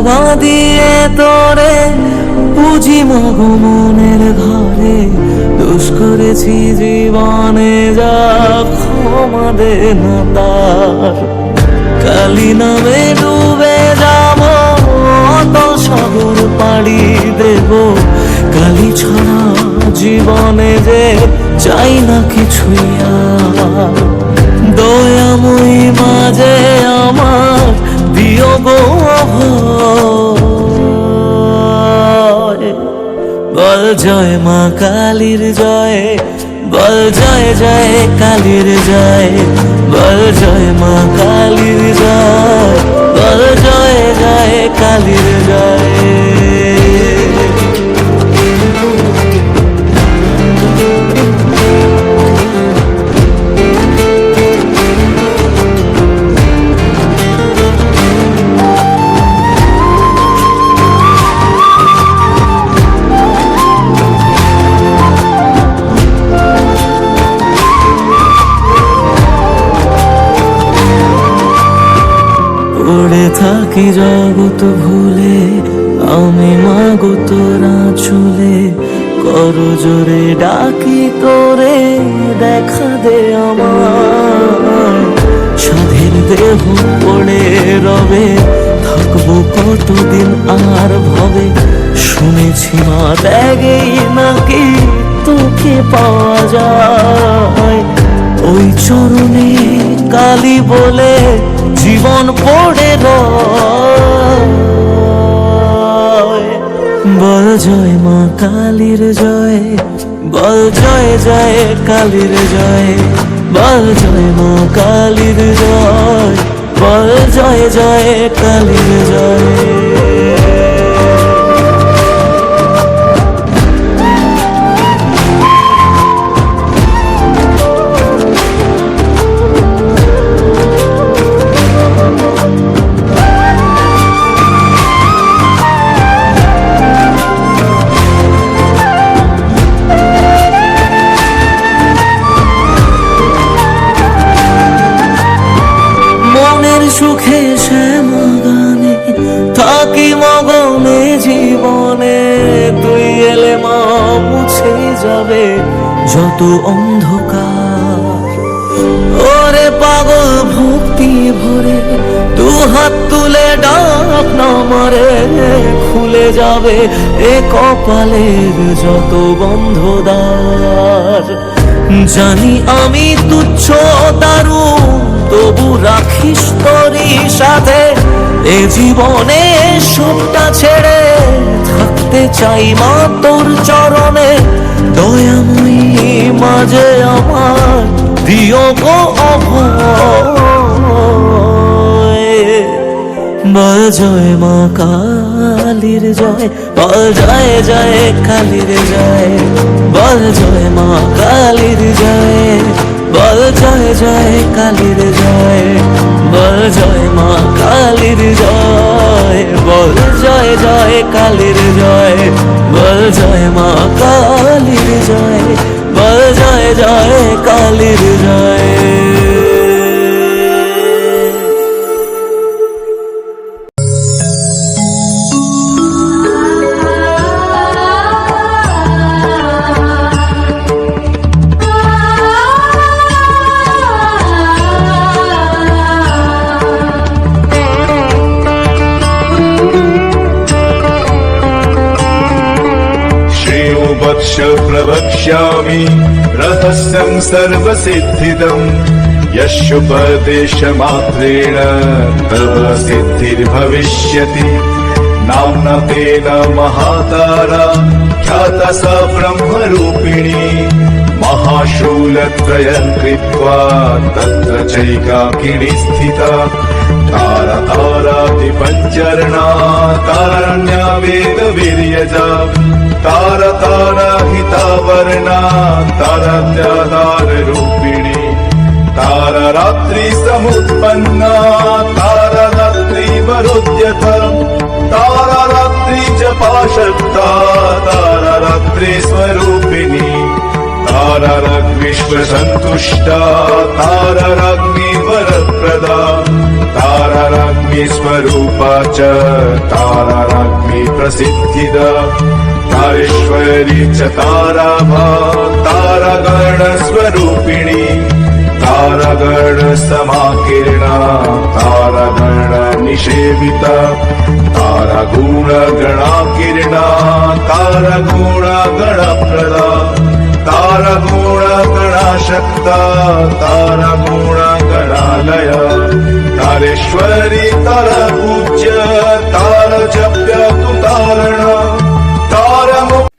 বাঁধিয়ে তোরে পুঁজি মগো মনের ঘরে, দোষ করেছি জীবনে যা ক্ষমা দে না তার। কালী নামে ডুবে যাব অতল সাগর পাড়ি দেব, কালী ছাড়া জীবনে যে চাই না কিছুই আর। দয়াময়ী মাঝে আমার দিও গো অভয়, বল জয় মা কালীর জয়, বল জয় জয় কালীর জয়, বল জয় মা কালীর জয়, বল জয় জয় কালীর জয়। পড়ে থাকি জগৎ ভুলে আমি মাগো তোরা চুলে, করো জোরে ডাকি তোরে দেখা দে আমার। স্বাধীন দেহ পড়ে রবে থাকবো কতদিন আর ভবে, শুনেছি মা ত্যাগেই নাকি তোকে পাওয়া যায়। ওই চরণে কালী বলে জীবন পড়ে রয়, বল জয় মা কালীর জয়, বল জয় জয় কালীর জয়, বল জয় মা কালীর জয়, বল জয় জয় কালীর জয়। সুখে শ্যামা গানে থাকি মগনে জীবনে, তুই এলে মা মুছে যাবে যত অন্ধকার। ওরে পাগল ভক্তি ভরে দু হাত তুলে ডাক না মারে, খুলে যাবে এ কপালের যত বন্ধ দ্বার। জানি আমি তুচ্ছ দারু তবু রাখিস তোরই সাথে, এ জীবনে সবটা ছেড়ে থাকতে চাই মা তোর চরণে। দয়াময়ী মাঝে আমার দিও গো অভয়, বল জয় মা কালীর জয়, বল জয় জয় কালীর জয়, বল জয় মা কালীর জয়, বল জয় জয় কালীর জয়, বল জয় মা কালীর জয়, বল জয় জয় কালীর জয়, বল জয় মা কালীর জয়, বল জয় জয় কালীর জয়। प्रवक्ष्यामि रहस्यं सर्वसिद्धिदं, यस्योपदेशमात्रेण तव सिद्धिर्भविष्यति। नाम्ना तेन महातारा ख्याता सा ब्रह्मरूपिणी, महाशूलत्रयं कृत्वा तत्र चैकाकिनी स्थिता। तारा तारादिपञ्चरणा तारण्या वेदवीर्यजा, तारा तारा हितावर्णा ताराद्याधाररूपिणी। तारा रात्रि समुत्पन्ना तारा रात्रि वरोद्यता, तारा रात्रि जपाशक्ता तारा रात्रि स्वरूपिणी। तारारग्निश्वसन्तुष्टा तारारग्निवरप्रदा तारारग्निस्वरूपा च तारारग्निप्रसिद्धिदा तारेश्वरी च ताराभा तारागणस्वरूपिणी तारागणसमाकीर्णा तारागणनिषेविता तारागुणगणाकीर्णा तारागुणगणप्रदा तारागुणगणाशक्ता तारागुणगणालय तारेश्वरी तारपूज्य तारजप्य तु तारण तारमुक्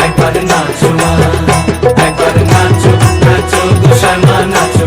একবার নাচো মা, একবার নাচো, নাচো গো শ্যামা নাচো।